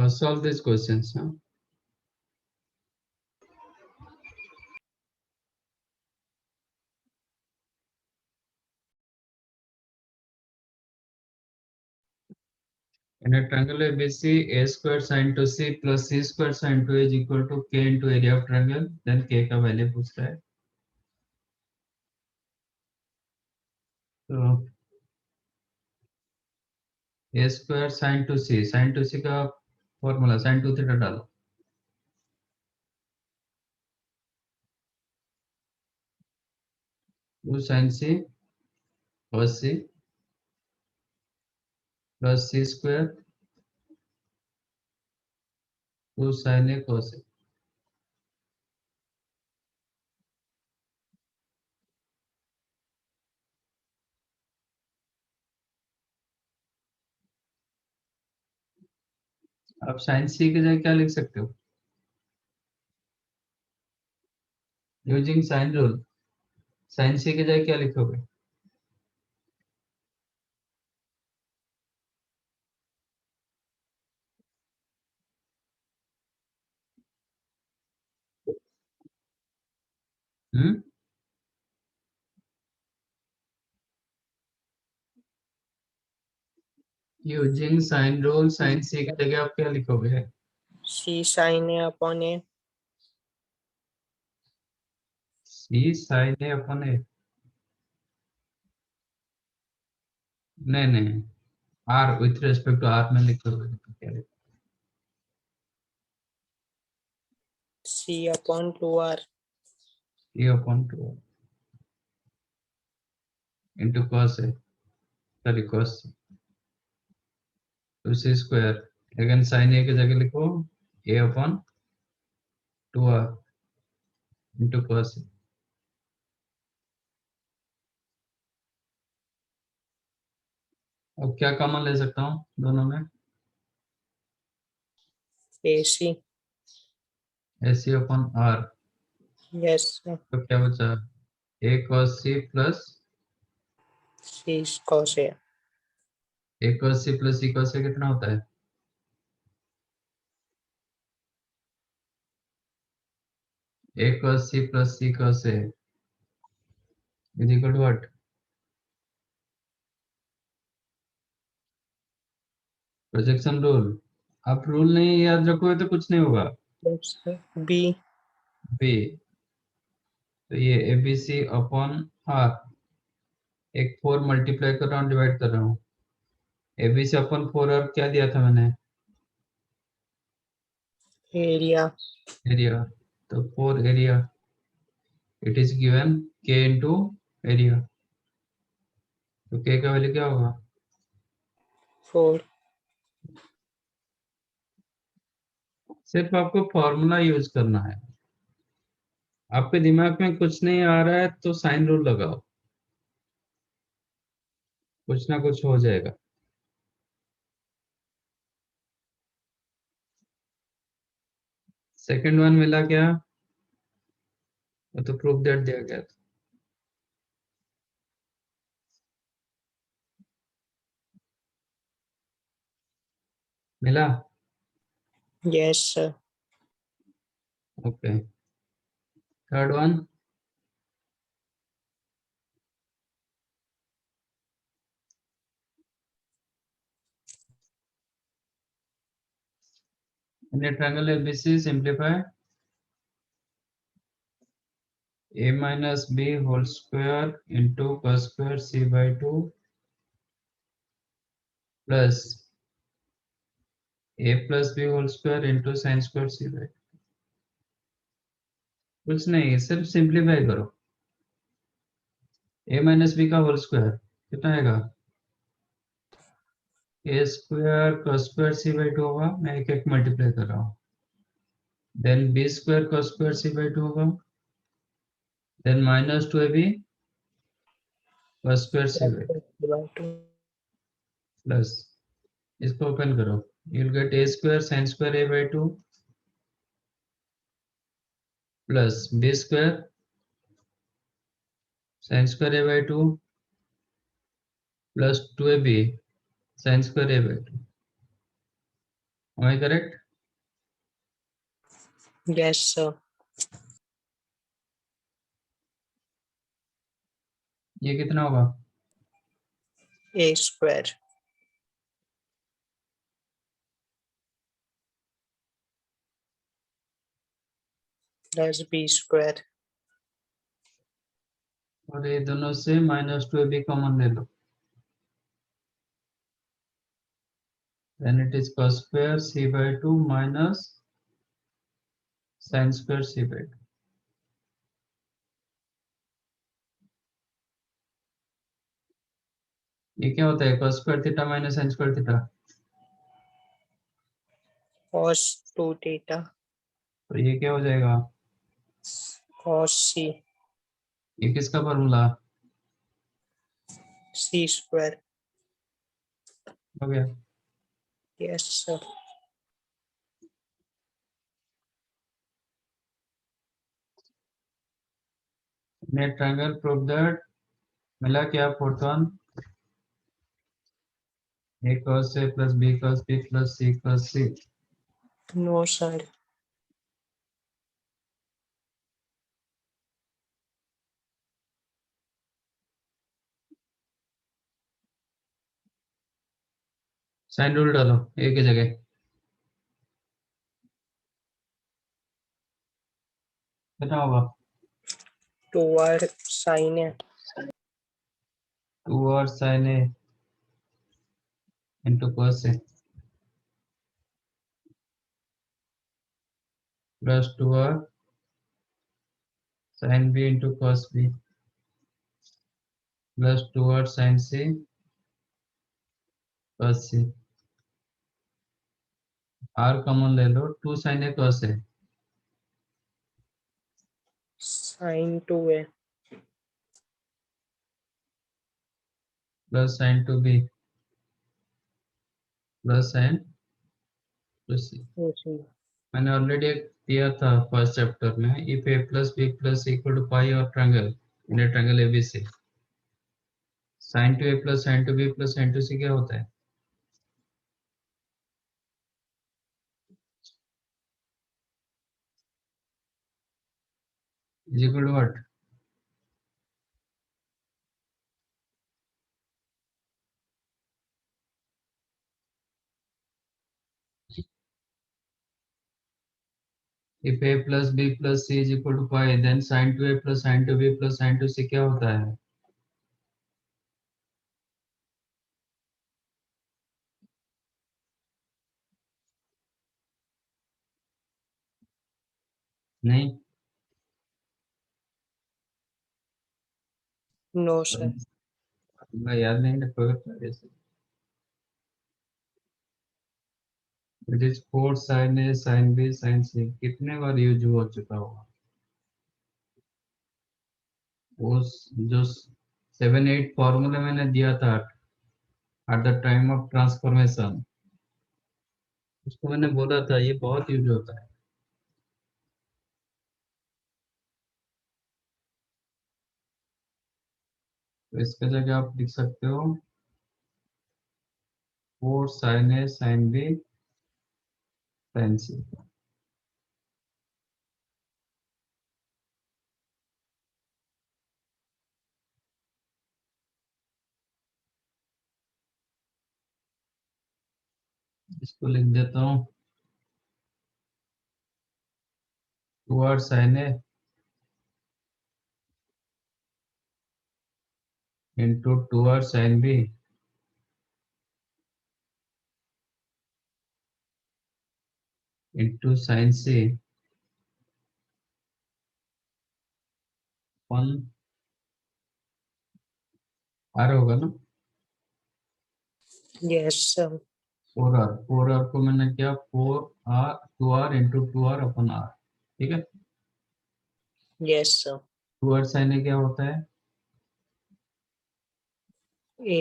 solve these questions. In a triangle ABC, a square sin 2c plus c square sin 2a is equal to k into area of triangle. Then k का value पूछ रहा है. तो a square sin 2c का formula sin 2 theta डालो. 2 sin c cos c plus c square 2 sin a cos a. आप sin c की जगह क्या लिख सकते हो? Using sine rule sin c की जगह क्या लिखोगे? Using sine rule sin c की जगह आप क्या लिखोगे? C sin A upon A. c sin a upon a. नहीं r with respect to r में लिखोगे तो क्या लिखोगे? C upon 2R. c upon 2 into cos a. sorry cos c. तो c square again sin a की जगह लिखो a upon 2r into cos a. अब क्या कॉमन ले सकता हूँ दोनों में? AC. ac upon r. Yes, sir. तो क्या बचा? a cos c plus C cos A. a cos c plus c cos a कितना होता है? a cos c plus c cos a is equal to what? Projection rule. आप rule नहीं याद रखोगे तो कुछ नहीं होगा. Yes, sir. B. b. तो ये abc अपॉन r एक 4 मल्टीप्लाई कर रहा हूँ डिवाइड कर रहा हूँ. abc अपॉन 4r क्या दिया था मैंने? Area. एरिया. तो 4 area it is given k into area. तो k का वैल्यू क्या होगा? 4. सिर्फ आपको फॉर्मूला यूज करना है. आपके दिमाग में कुछ नहीं आ रहा है तो साइन रूल लगाओ, कुछ ना कुछ हो जाएगा. सेकंड वन मिला क्या? वो तो प्रूफ दैट दिया गया था. मिला? Yes, sir. Okay. Third one. In a triangle ABC, simplify a minus b whole square into cos square c by 2 plus a plus b whole square into sin square c by 2. कुछ नहीं, सिर्फ simplify करो. a minus B का whole square कितना आएगा? a square cos square c by 2 होगा. मैं एक एक मल्टीप्लाई कर रहा हूँ. Then b square cos square c by 2 होगा. Then minus 2ab cos square c by 2 plus इसको ओपन करो. you'll get a square sin square a by 2 plus b square sin square a by 2 plus 2ab sin square a by 2. Am I correct? Yes, sir. ये कितना होगा? A square plus B square. और ये दोनों से -2ab common ले लो, then it is cos square c by 2 minus sin square c by 2. ये क्या होता है? cos square theta minus sin square theta, Cos 2 theta तो ये क्या हो जाएगा? cos C ये किसका फॉर्मूला C square. हो गया? Yes, sir. Net triangle prove that, मिला क्या? Fourth one, a cos a plus b cos b plus c cos c. No, sir. Sine rule डालो a की जगह, कितना होगा? 2r sin A 2r sin a into cos a plus 2r sin b into cos b plus 2r sin c cos c. r common ले लो, 2 sin a cos a sin 2A plus sin 2b plus sin 2c. AC. मैंने already दिया था first chapter में, if a plus b plus c equal to pi और triangle in triangle abc, sin 2a plus sin 2b plus sin 2c क्या होता है? is equal to what? If a plus b plus c is equal to pi, then sin 2a plus sin 2b plus sin 2c क्या होता है? नहीं, No, sir. मैं याद नहीं रखोगे ऐसे. It is 4 sin a sin b sin c. कितने बार यूज हो चुका होगा? वो जो 7-8 फॉर्मूले मैंने दिया था at the time of transformation, उसको मैंने बोला था ये बहुत यूज होता है. तो इसके जगह आप लिख सकते हो 4 sin a sin b sin c. इसको लिख देता हूँ 2r sin a into 2r sin b into sin c 1 r होगा ना? Yes, sir. 4r को मैंने क्या 4r 2r into 2r अपन r, ठीक है? Yes, sir. 2r sin a क्या होता है? A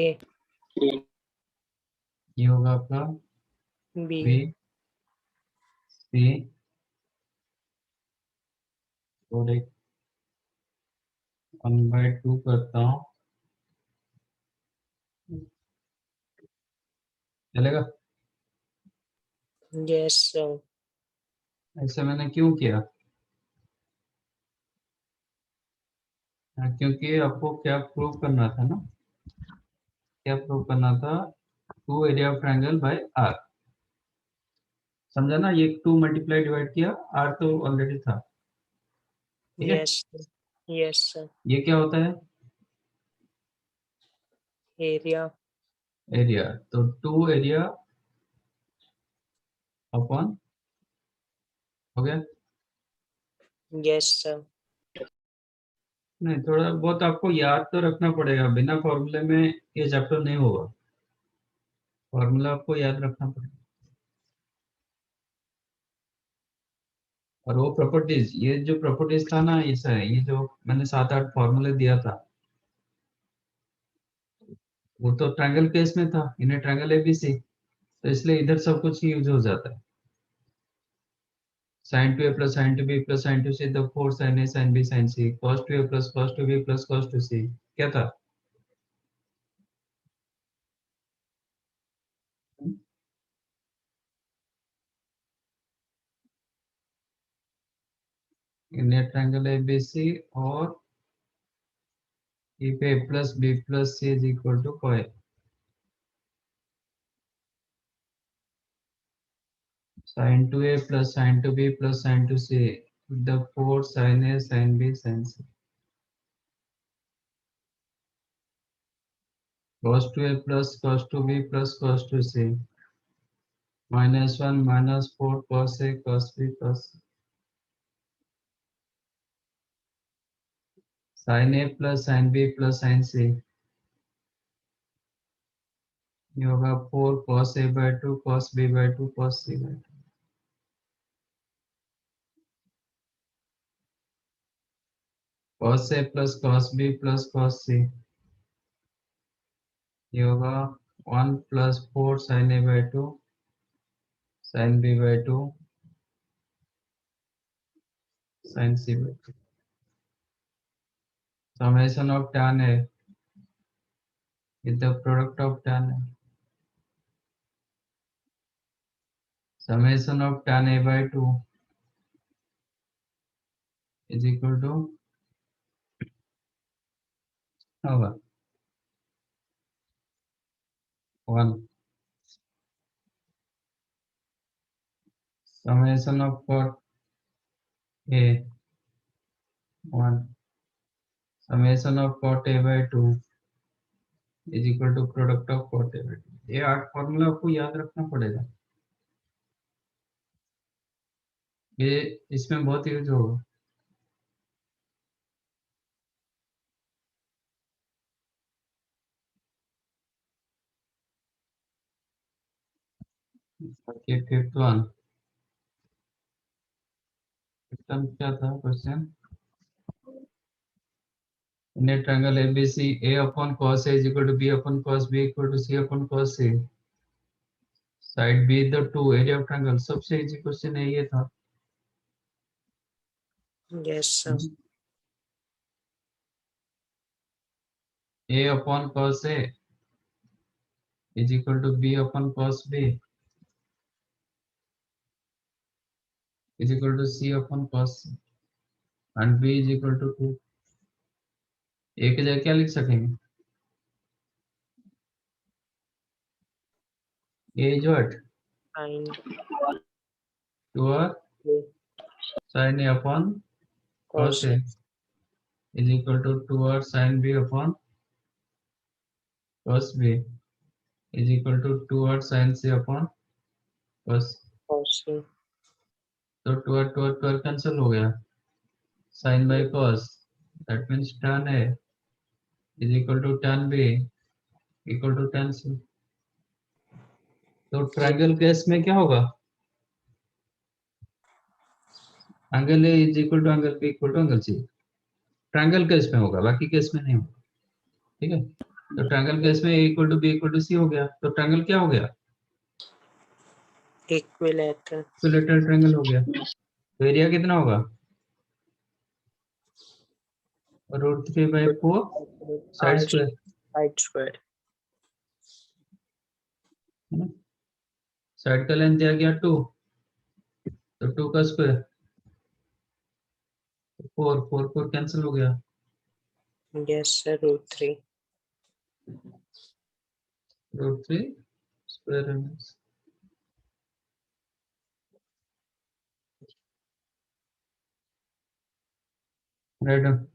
ये होगा आपका B b c और एक 1/2 करता हूँ, चलेगा? Yes, sir. ऐसा मैंने क्यों किया? क्योंकि आपको क्या प्रूव करना था ना, क्या प्रूव करना था? 2 area of triangle by R. समझा ना? ये 2 मल्टीप्लाई डिवाइड किया, आर तो ऑलरेडी था। ठीक है, Yes, sir. Yes, sir. ये क्या होता है? Area. एरिया। तो 2 एरिया अपॉन, हो गया? Yes, sir. नहीं, थोड़ा बहुत आपको याद तो रखना पड़ेगा, बिना फॉर्मूले में ये चैप्टर नहीं होगा। फॉर्मूला आपको याद रखना पड़ेगा। और वो प्रॉपर्टीज, ये जो प्रॉपर्टीज था ना, ऐसा है, ये जो मैंने 7-8 फॉर्मूले दिया था, वो तो ट्रायंगल केस में था, इन्हें ट्रायंगल एबीसी, तो इसलिए इधर सब कुछ यूज हो जाता है। sin 2a plus sin 2b plus sin 2c, the 4 sin a sin b sin c, cos 2a plus cos 2b plus cos 2c, क्या था? इन्हें ट्रायंगल एबीसी और if a plus b plus c is equal to क्या है? sin 2a plus sin 2b plus sin 2c, the 4 sin a sin b sin c, cos 2a plus cos 2b plus cos 2c, minus 1 minus 4 cos a cos b cos c, sin a plus sin b plus sin c, ये होगा 4 cos a by 2 cos b by 2 cos c by 2, cos a plus cos b plus cos c, ये होगा 1 plus 4 sin a by 2 sin b by 2 sin c by 2, summation of tan a with the product of tan a, summation of tan a by 2 is equal to, होगा 1, summation of cot a 1, summation of cot a by 2 is equal to product of cot a by 2। ये 8 formula आपको याद रखना पड़ेगा, ये इसमें बहुत use होगा। Okay, fifth one, fifth one क्या था question? In a triangle ABC, A upon cos A is equal to B upon cos B equal to C upon cos C. Side B the 2 area of triangle, सबसे easy question है ये था। Yes, sir. A upon cos A is equal to B upon cos B is equal to C upon cos C, and B is equal to 2। A की जगह क्या लिख सकेंगे? A is what? Fine. 2r sin A upon cos A is equal to 2r sin B upon cos B is equal to 2r sin C upon cos। Cosine. तो 2r cancel हो गया, sin by cos, that means tan A is equal to tan B equal to tan C। तो triangle case में क्या होगा? Angle A is equal to angle B equal to angle C, triangle case में होगा, बाकी case में नहीं होगा। ठीक है, तो ट्रायंगल केस में A equal to B equal to C हो गया, तो ट्रायंगल क्या हो गया? Equilateral. इक्विलैटरल ट्रायंगल हो गया। तो एरिया कितना होगा? √3/4 साइड स्क्वायर, Side square. है ना? साइड का लेंथ दिया गया 2, तो 2 का स्क्वायर 4, 4 4 कैंसिल हो गया, Yes, sir. √3. √3 square ms। Right.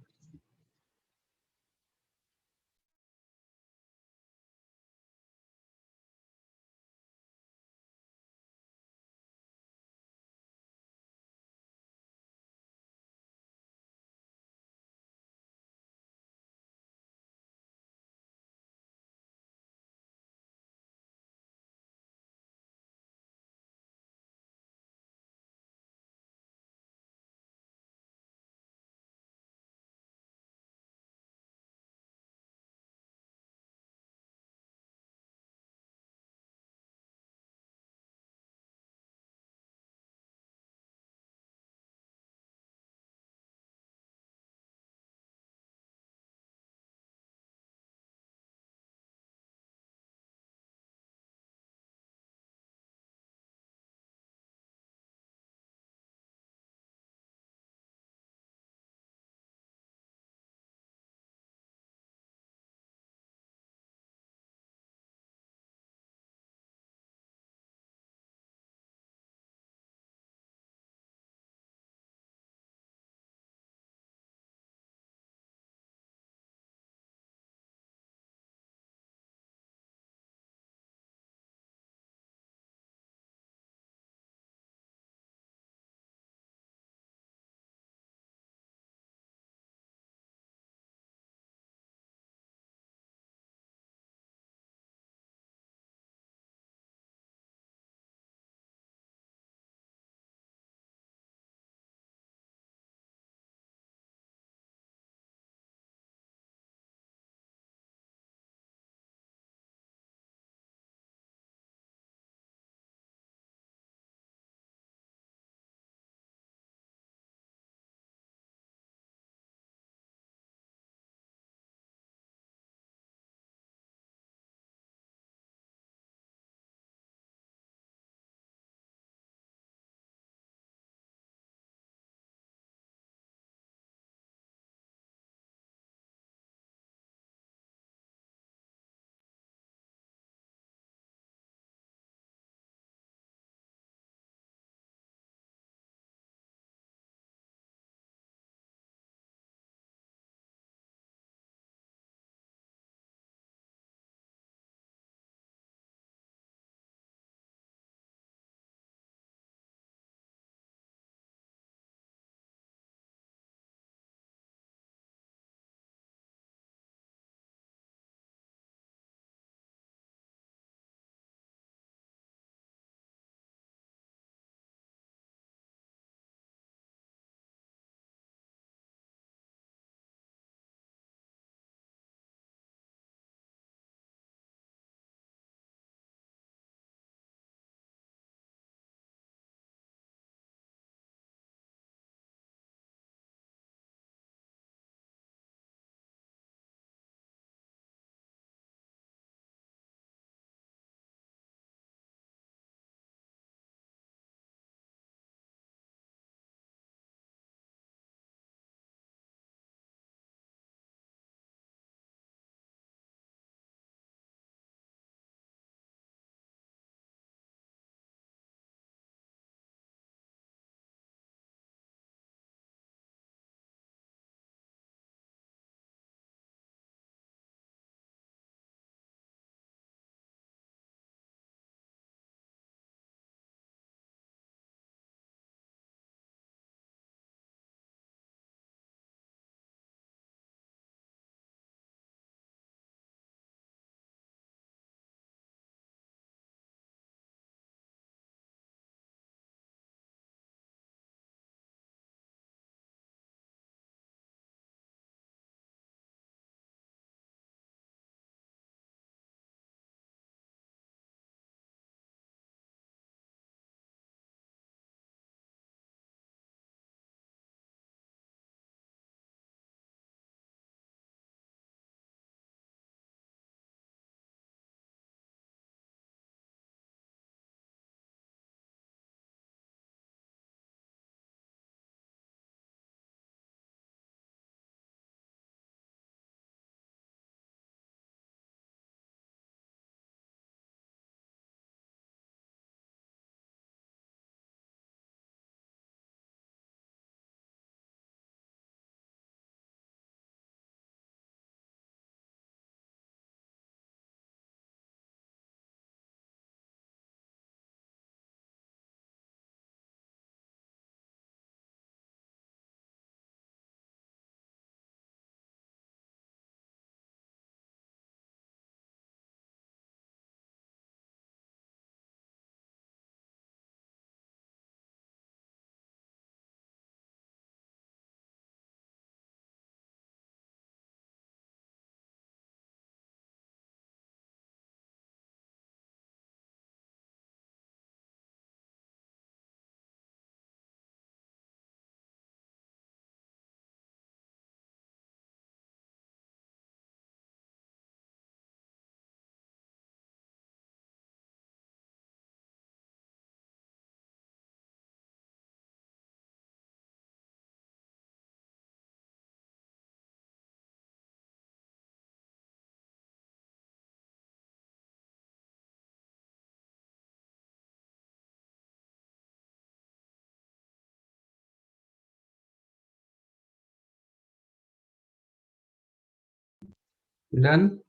Done.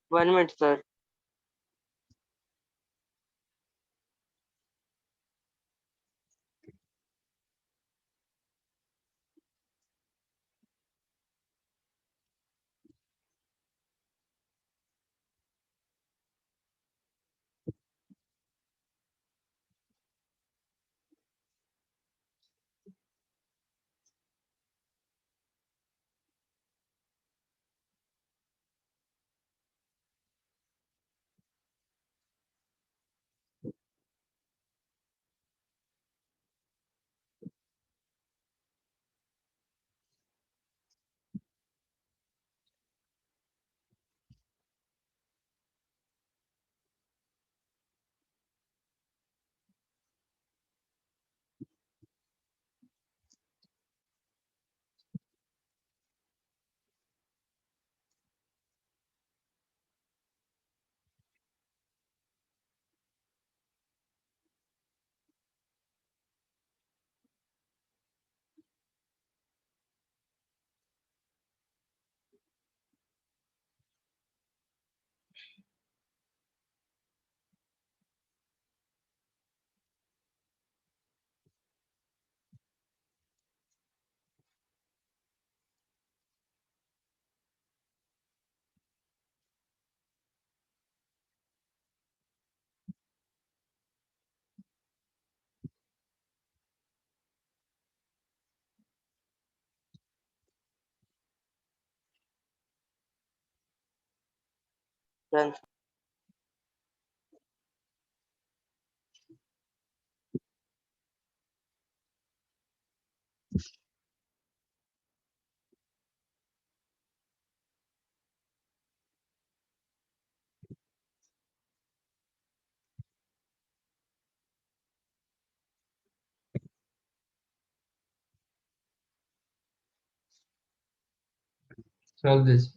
1 minute, sir. Done. Solve this.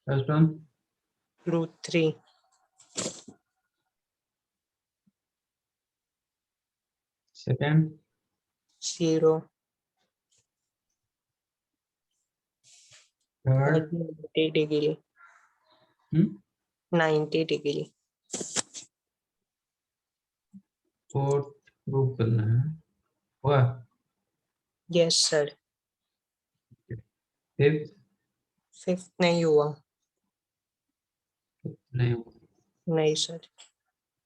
First one √3. Second 0. और third 90 degree. 90 degree. Fourth prove करना है हुआ यस सर. फिफ्थ फिफ्थ नहीं हुआ. नहीं हुआ नहीं सर.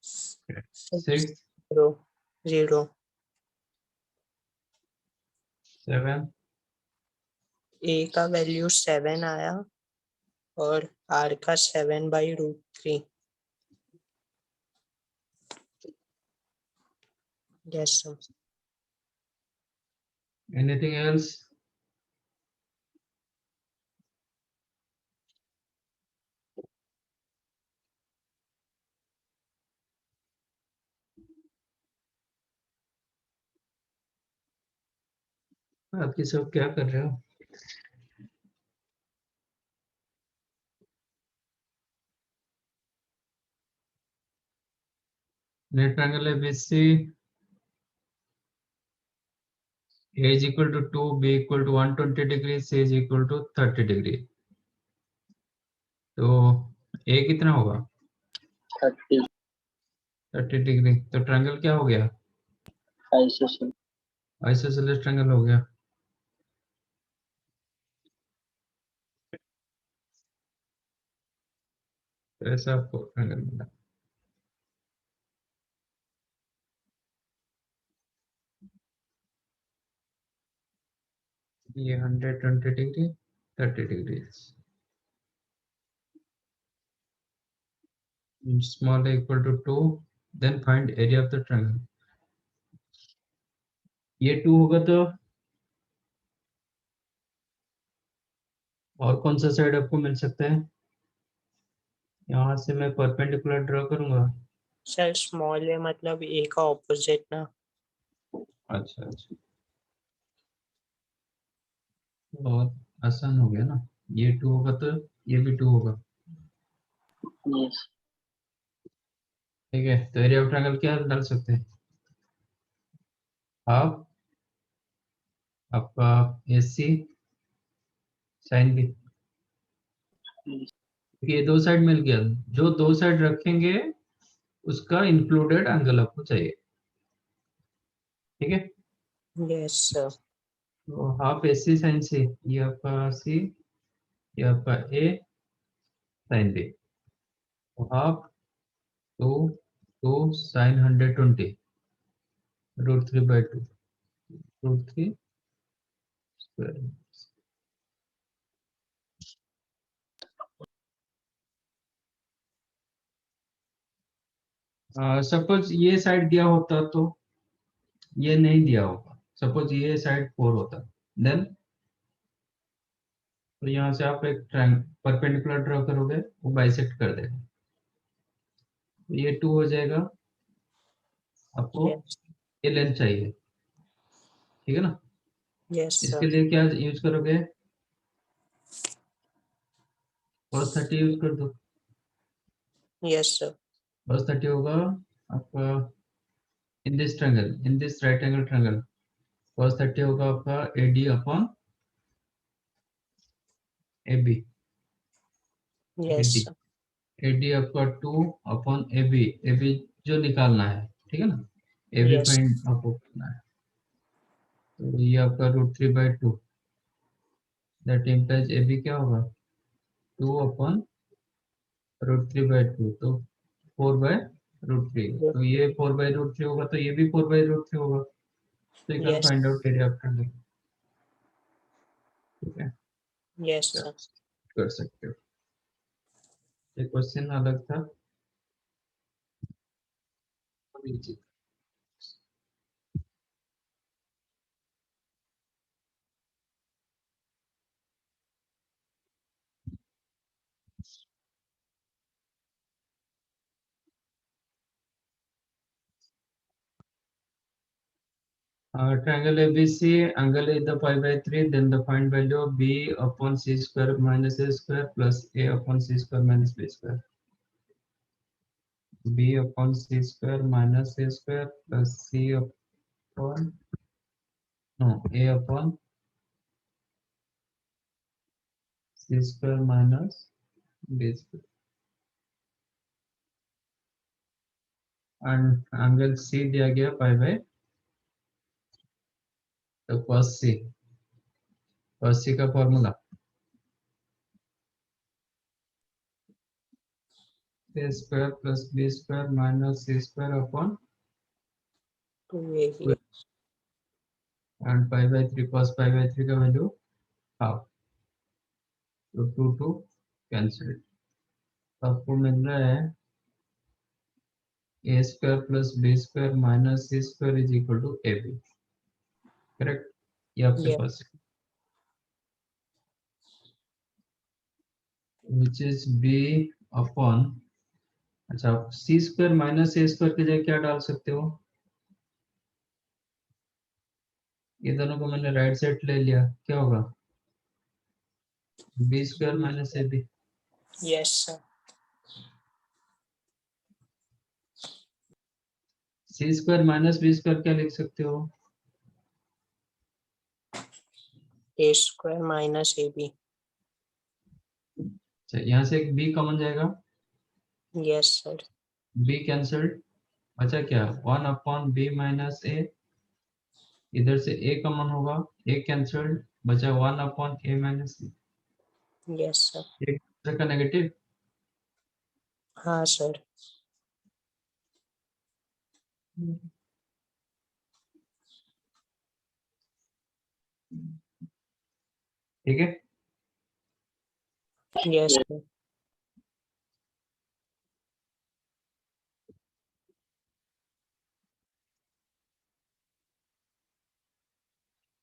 सिक्स 0. 0. सेवन ए का वैल्यू 7 आया और आर का 7/√3. Yes sir. एनीथिंग एल्स आपकी सब क्या कर रहे हो नेट एंगल है BC A is equal to 2, B equal to 120 degrees, C is equal to 30 degree. तो A कितना होगा 30 30 डिग्री. तो ट्रायंगल क्या हो गया आइसोसेलेस आइसोसेलेस ट्रायंगल हो गया. तो ऐसा आपको ट्रायंगल मिला. ये 120 degree 30 degree. Small a equal to 2, then find area of the triangle. ये 2 होगा तो और कौन सा साइड आपको मिल सकता है. यहाँ से मैं परपेंडिकुलर ड्रॉ करूंगा. सर स्मॉल है मतलब ए का ऑपोजिट ना. अच्छा अच्छा बहुत आसान हो गया ना. ये 2 होगा तो ये भी 2 होगा. यस ठीक है. तो एरिया ऑफ ट्रायंगल क्या डाल सकते हैं हाफ आपका AC साइन बी. ये दो साइड मिल गया. जो दो साइड रखेंगे उसका इंक्लूडेड एंगल आपको चाहिए. ठीक है. Yes sir. तो हाफ AC साइन सी ये आपका C ये आपका A साइन B. तो हाफ 2 2 साइन 120 √3/2 √3 स्क्वायर. सपोज ये साइड दिया होता तो ये नहीं दिया होगा. सपोज ये साइड 4 होता देन तो यहाँ से आप एक परपेंडिकुलर ड्रॉ करोगे वो बाइसेक्ट कर देगा. तो ये 2 हो जाएगा. आपको यस. ये लेंथ चाहिए. ठीक है ना. यस इसके सर. लिए क्या यूज करोगे cos 30 यूज कर दो. Yes sir. cos 30 होगा आपका in this triangle in this right angle triangle cos 30 होगा आपका AD upon AB. Yes AD sir. AD आपका 2 अपॉन AB. AB जो निकालना है. ठीक है ना. AB yes. फाइंड आपको करना है. तो ये आपका √3/2 दैट इम्प्लाइज AB क्या होगा 2 अपॉन √3/2. तो 4/√3. तो ये 4/√3 होगा तो ये भी 4/√3 होगा. तो you can yes. find out area of triangle. ठीक है. यस क्या सर. कर सकते हो. ये क्वेश्चन अलग था. जी. triangle ABC, angle is the pi by 3, then the find value of B upon C square minus A square plus A upon C square minus B square. B upon C square minus A square plus C upon, no, A upon C square minus B square. And angle C दिया गया pi by, तो cos C का formula A square plus B square minus C square upon 2ab and pi by 3 cos pi by 3 का value half, तो 2 cancel. आपको मिल रहा है A square plus B square minus C square is equal to AB, correct? ये आपके Yeah. पास है, which is B upon, अच्छा C square minus A square की जगह क्या डाल सकते हो? ये दोनों को मैंने राइट साइड ले लिया, क्या होगा? B square minus AB। Yes sir. C square minus B square क्या लिख सकते हो? A square minus ab. अच्छा यहाँ से एक B कॉमन जाएगा, Yes sir. B कैंसल्ड, बचा क्या? 1 अपॉन B माइनस A, इधर से A कॉमन होगा, A कैंसल्ड, बचा 1 upon A minus C, Yes sir. एक दूसरे का नेगेटिव, हाँ sir. ठीक है? Yes sir.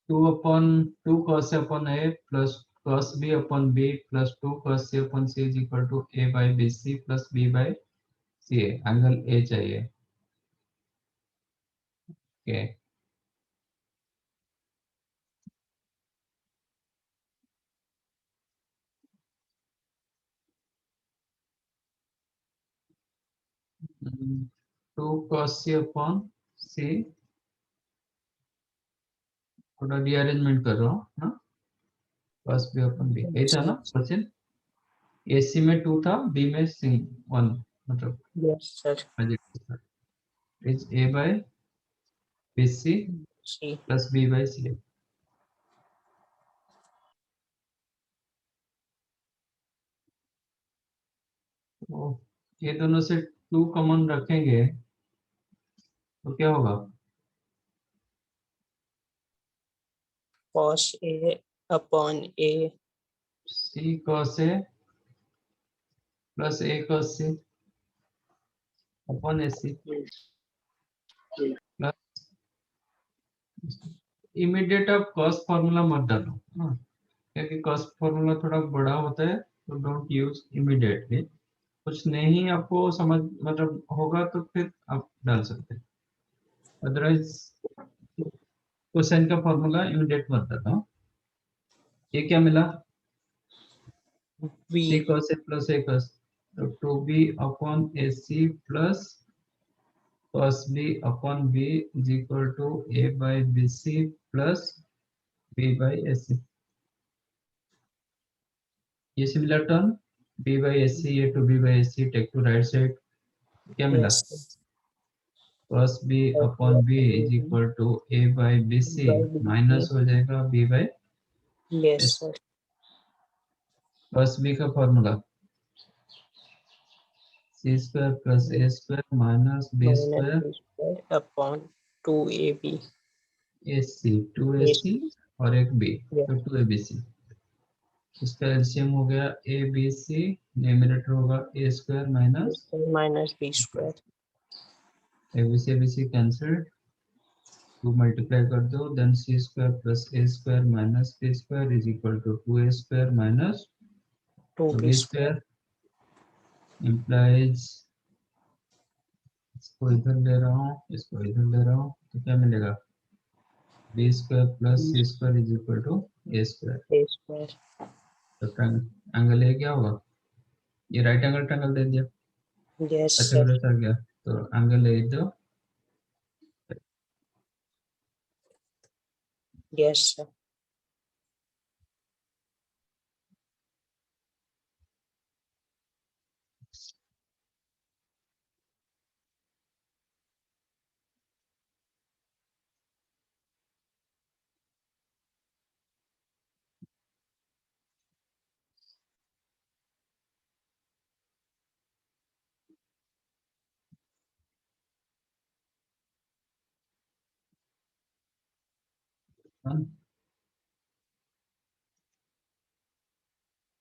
Two upon 2 cos A upon A plus cos B upon B plus 2 cos C upon C is equal to A by BC plus B by CA, angle A चाहिए, okay. Two cos C upon C, थोड़ा rearrangement कर रहा हूँ ना, cos B upon B, यही था ना question? AC में 2 था, B में 1, मतलब Yes sir. is A by BC C. plus B by CA। तो ये दोनों से 2 कॉमन रखेंगे तो क्या होगा? Cos A upon A. C cos A plus A cos C upon AC plus, immediate आप cos फार्मूला मत डालो, हाँ, क्योंकि cos फार्मूला थोड़ा बड़ा होता है, तो डोंट यूज इमीडिएटली। कुछ नहीं आपको समझ मतलब होगा तो फिर आप डाल सकते हैं, अदरवाइज क्वेश्चन का फॉर्मूला इमीडिएट मत डालो। ये क्या मिला? C B. cos A plus A cos, तो 2B upon AC plus cos B upon B is equal to A by BC plus B by AC। ये similar term B by AC, ये to B by AC, take to right side, क्या मिला? Yes sir. cos B upon B is equal to A by BC minus हो जाएगा B by Yes sir. cos B का formula C square plus A square minus B Minus square B square upon 2ab. AC, 2AC और एक B, Yes. तो 2ABC, इसका LCM हो गया ABC, numerator होगा A square minus Minus B square. ABC cancel, 2 multiply कर दो, then C square plus A square minus B square is equal to 2A square minus 2b B square. square implies, इसको इधर ले रहा हूँ, इसको इधर ले रहा हूँ, तो क्या मिलेगा? B square plus C square is equal to A square. A square. तो एंगल ए क्या होगा? ये राइट एंगल ट्रायंगल दे दिया, यस अच्छा सर। आ गया। तो एंगल ए जो यस सर।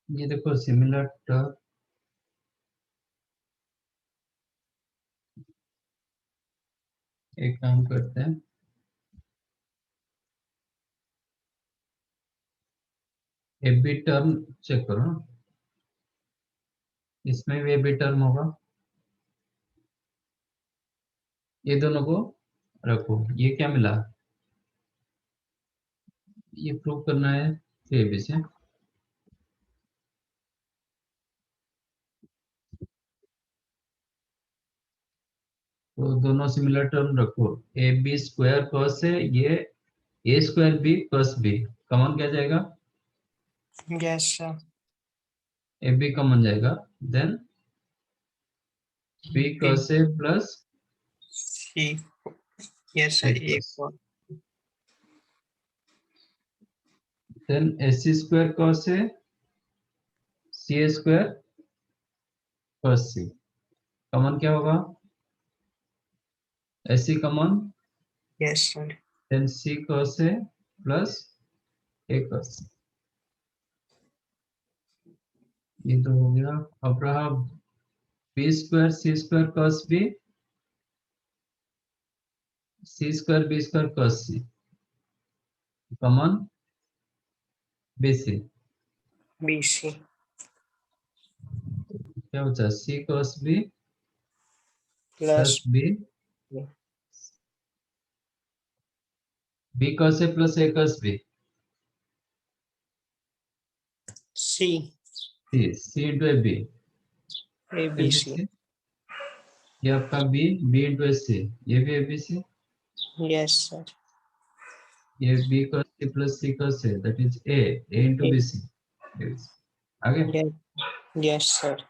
ये देखो सिमिलर टर्म, एक काम करते हैं, ए बी टर्म चेक करो ना, इसमें भी ए बी टर्म होगा। ये दोनों को रखो, ये क्या मिला? ये प्रूव करना है ए बी से। तो दोनों सिमिलर टर्म रखो, ए बी स्क्वायर कॉस से ये A square B plus B common क्या जाएगा? Yes sir. A B common जाएगा, देन बी कॉस से plus C. Yes A sir. एक कॉस, और। Then A C square cos से C square plus C common क्या होगा? A C common, yes sir. Then C cos से plus A cos. ये तो हो गया। अब रहा B square C square cos B, C square B square cos C common B C. B C. क्या होता है? C cos B plus plus B cos A plus A cos B, C. C into A B, A A B B C. C. ये आपका B into A C, ये भी A B C, yes sir. ये B cos C plus C cos A, that is A into B C. आगे yes sir.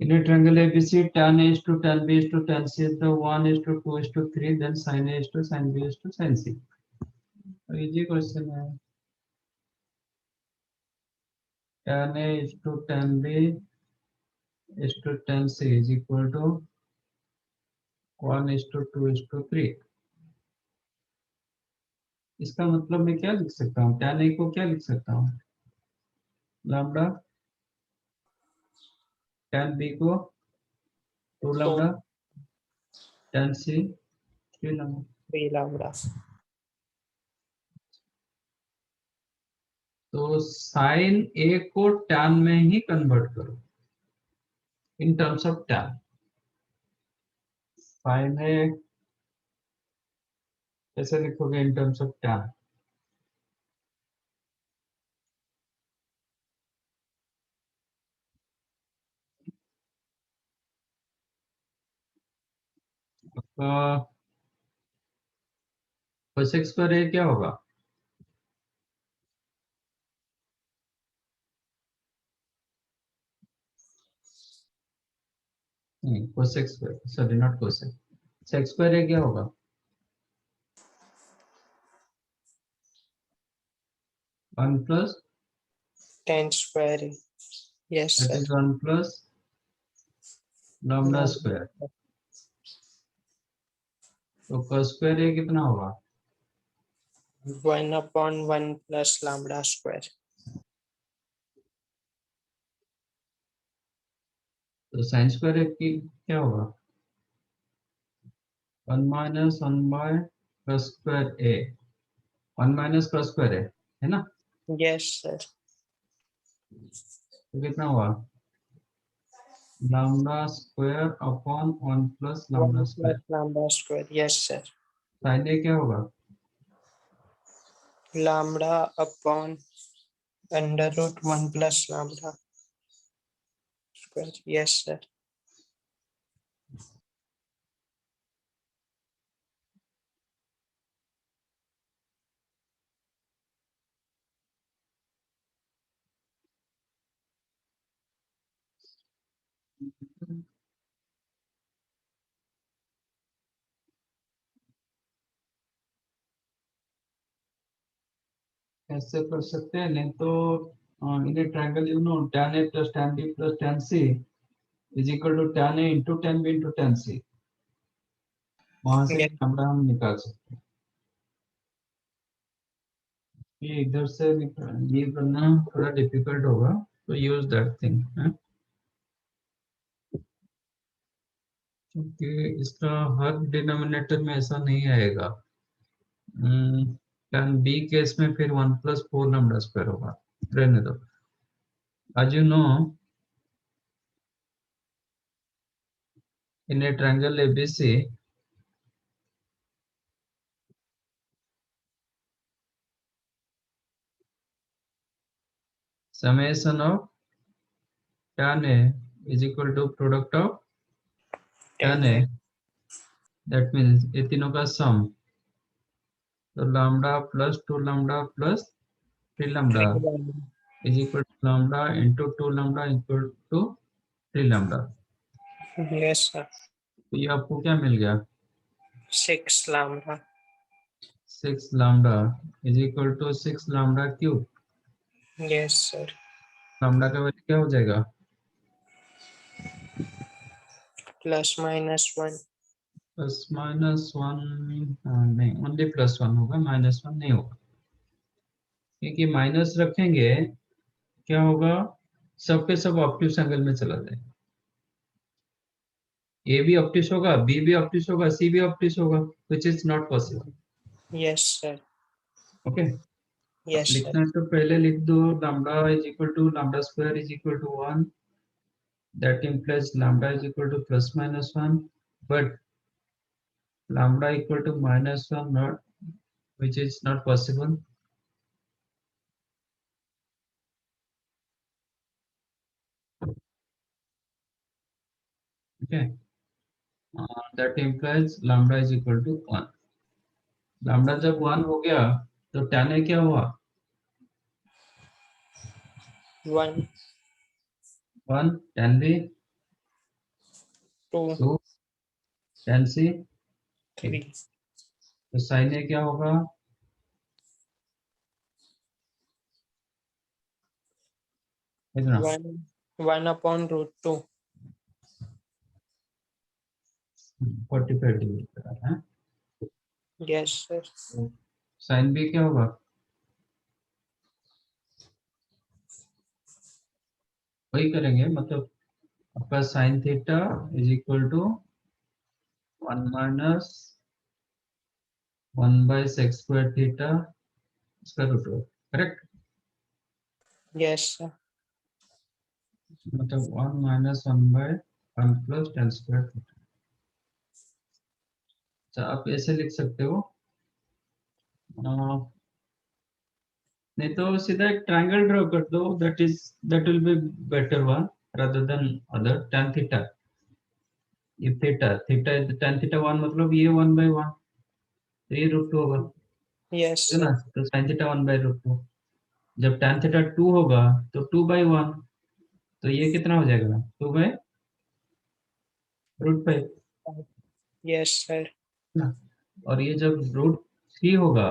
in a triangle ABC, tan A is to tan B is to tan C is to 1 is to 2 is to 3, then sin A is to sin B is to sin C. तो easy question है। tan A is to tan B is to tan C is equal to 1 is to 2 is to 3। इसका मतलब मैं क्या लिख सकता हूँ? tan A को क्या लिख सकता हूँ? लैम्डा, tan B को 2 lambda, tan C 3 lambda. 3 lambda. तो sin A को tan में ही कन्वर्ट करो in terms of tan। sin A कैसे लिखोगे in terms of tan? cos x पर A क्या होगा? नहीं, cos x पर, sorry not cos x, sec पर A क्या होगा? 1 plus, tan square. Yes that sir. Is 1 plus lambda square. तो cos स्क्वायर A कितना होगा? 1/1 प्लस लैम्डा स्क्वायर। तो sin स्क्वायर A की क्या होगा? 1 minus 1 by cos square A, 1 minus cos square A है ना? Yes sir. तो कितना हुआ, lambda square upon 1 plus lambda 1 square. plus lambda square. Yes, sir. Sine A क्या होगा, Lambda upon under root 1 plus lambda square. Yes, sir. ऐसे कर सकते हैं, नहीं तो in a triangle you know tan a plus tan b plus tan c is equal to tan a into tan b into tan c, वहां से Yes. Lambda हम निकाल सकते हैं। ये इधर से ये करना थोड़ा डिफिकल्ट होगा, तो यूज दैट थिंग, क्योंकि इसका हर डिनोमिनेटर में ऐसा नहीं आएगा। tan b केस में फिर 1 प्लस 4 लैम्डा स्क्वायर होगा, रहने दो। as you know in a triangle abc summation of tan a is equal to product of tan a, that means ये तीनों का सम, तो lambda plus 2 lambda plus 3 lambda is equal to lambda into 2 lambda equal to 3 lambda। Yes, sir. तो ये आपको क्या मिल गया, 6 lambda. 6 lambda is equal to 6 lambda cube. Yes, sir. lambda का वैल्यू क्या हो जाएगा, Plus minus 1. प्लस माइनस 1, नहीं ओनली प्लस 1 होगा, माइनस 1 नहीं होगा, क्योंकि माइनस रखेंगे क्या होगा, सबके सब ऑप्टिव एंगल में चला जाएगा, ए भी ऑप्टिस होगा, बी भी ऑप्टिस होगा, सी भी ऑप्टिस होगा, which is not possible. Yes, sir. Okay, Yes, sir. लिखना है तो पहले लिख दो lambda is equal to lambda square is equal to 1, that implies lambda is equal to plus minus 1, but lambda equal to minus 1 not, which is not possible। okay, that implies lambda is equal to 1। lambda जब 1 हो गया तो tan a क्या हुआ, 1, 1, tan b 2, 2, tan c 3, 3. तो sin a क्या होगा, इतना 1 upon root 2. 45 डिग्री का है। Yes, sir. तो sin b क्या होगा, वही करेंगे, मतलब आपका sin theta is equal to 1 minus 1 by sec square theta इसका रूट, करेक्ट, Yes, sir. मतलब 1 minus 1 by 1 plus tan square theta. अच्छा, आप ऐसे लिख सकते हो, नहीं तो सीधा एक ट्रायंगल ड्रॉ कर दो, that will be better one rather than other. tan theta, ये थीटा थीटा tan थीटा 1 मतलब ये 1 बाय 1, तो ये रूट 2 होगा, Yes, है ना, sir. तो sin थीटा 1 बाय रूट 2। जब tan थीटा 2 होगा तो 2 बाय 1, तो ये कितना हो जाएगा, 2 बाय रूट 5 Yes, sir. ना। और ये जब रूट 3 होगा,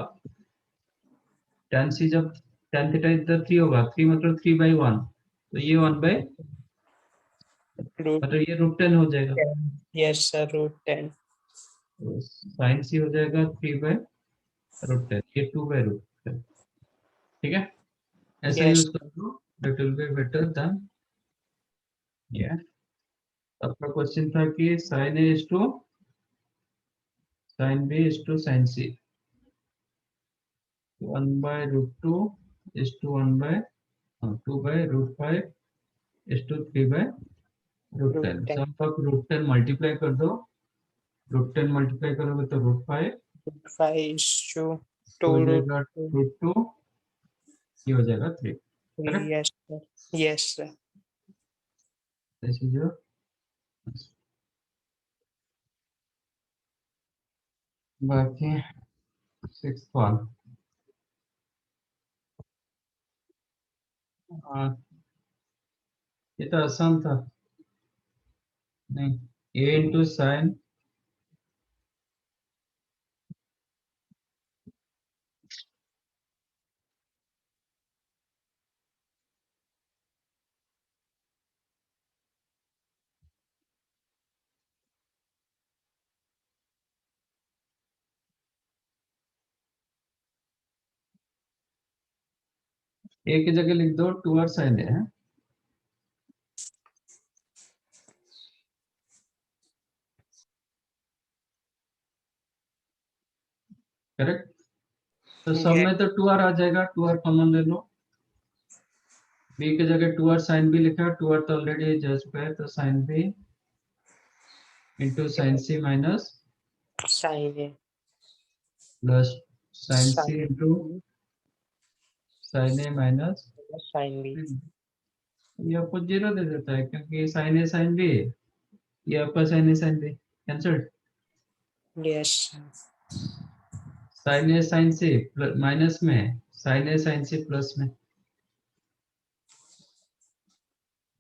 tan c जब tan थीटा इधर 3 होगा, 3 मतलब 3 बाय 1, तो ये 1 बाय, Root मतलब ये रूट 10 हो जाएगा, 10. Yes, sir. Root 10. तो साइन सी हो जाएगा 3 बाय रूट 10, ये 2 बाय रूट 10। ठीक है, ऐसा Yes. यूज कर लो, that will be better than ये। आपका क्वेश्चन था कि sin a is to sin b is to sin c, 1 by root 2 is to 1 by 2/√5 is to 3/√10. √10. Sum of √10 multiply कर दो, √10 मल्टीप्लाई करोगे तो √5 5 is to हो 2 जाएगा √2. √2, ये हो जाएगा 3. Correct? Yes, sir. Yes, sir. This is your बाकी 6th one. हाँ, ये तो आसान था. नहीं, a into sin a की जगह लिख दो 2r sin a है. करेक्ट. तो सब Yeah. में तो 2r आ जाएगा, 2r कॉमन ले लो. b की जगह 2r sin b लिखा, 2r तो ऑलरेडी जा चुका है, तो sin b into sin c minus Sin A. Plus sin c Sin into sin a minus. Sin B. ये आपको 0 दे देता है क्योंकि sin a sin b, ये आपका sin a sin b cancelled. Yes, sir. sin a sin c minus में, sin a sin c plus में,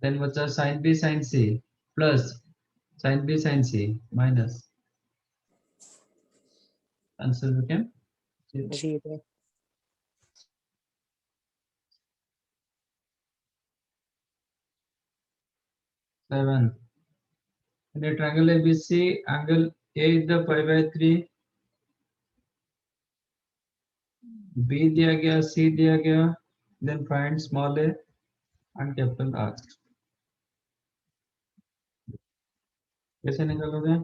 then बचा sin b sin c plus sin b sin c minus. Answer become 0. 0. Seven. In a triangle ABC, angle A is the pi by 3, B दिया गया, C दिया गया, then find small a and capital R. कैसे निकालोगे?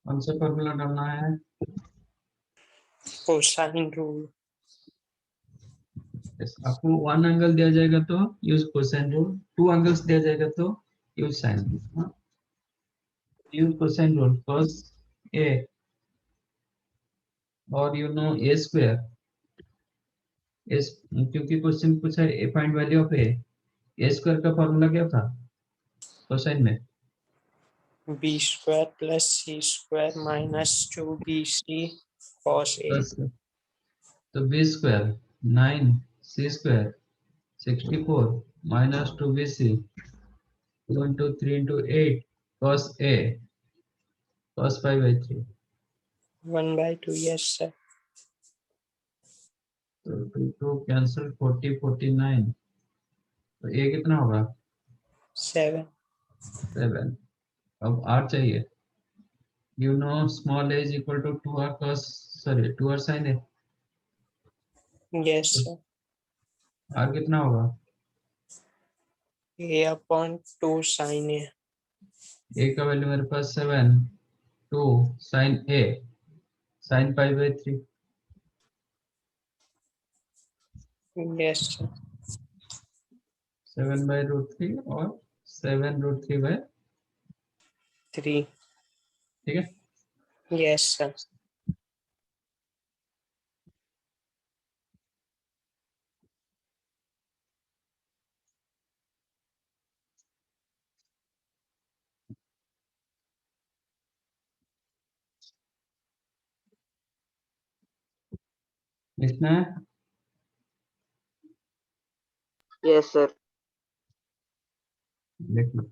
कौन सा formula डालना है? Cosine rule. Yes, आपको वन एंगल दिया जाएगा तो use cosine rule, two angles दिया जाएगा तो use sine rule. Use cosine rule cos a और you know a square is, क्योंकि क्वेश्चन पूछा है a find value of a square का फॉर्मूला क्या था कोसाइन में? B square plus C square minus 2BC cos A. Plus तो b square 9 c square 64 minus 2bc 2 into 3 into 8 cos a cos 5/3. 1/2. Yes, sir. तो 2 cancel 40 49, तो a कितना होगा? 7. 7. अब r चाहिए. You know small a is equal to 2r cos, sorry 2r sin a. Yes, sir. r कितना होगा? A upon 2 sin A. a का value मेरे पास 7, 2 sin a sin 5/3. Yes, sir. 7/√3 और 7√3/, 3. ठीक है. Yes, sir. लिखना है. Yes, sir. लिख लो.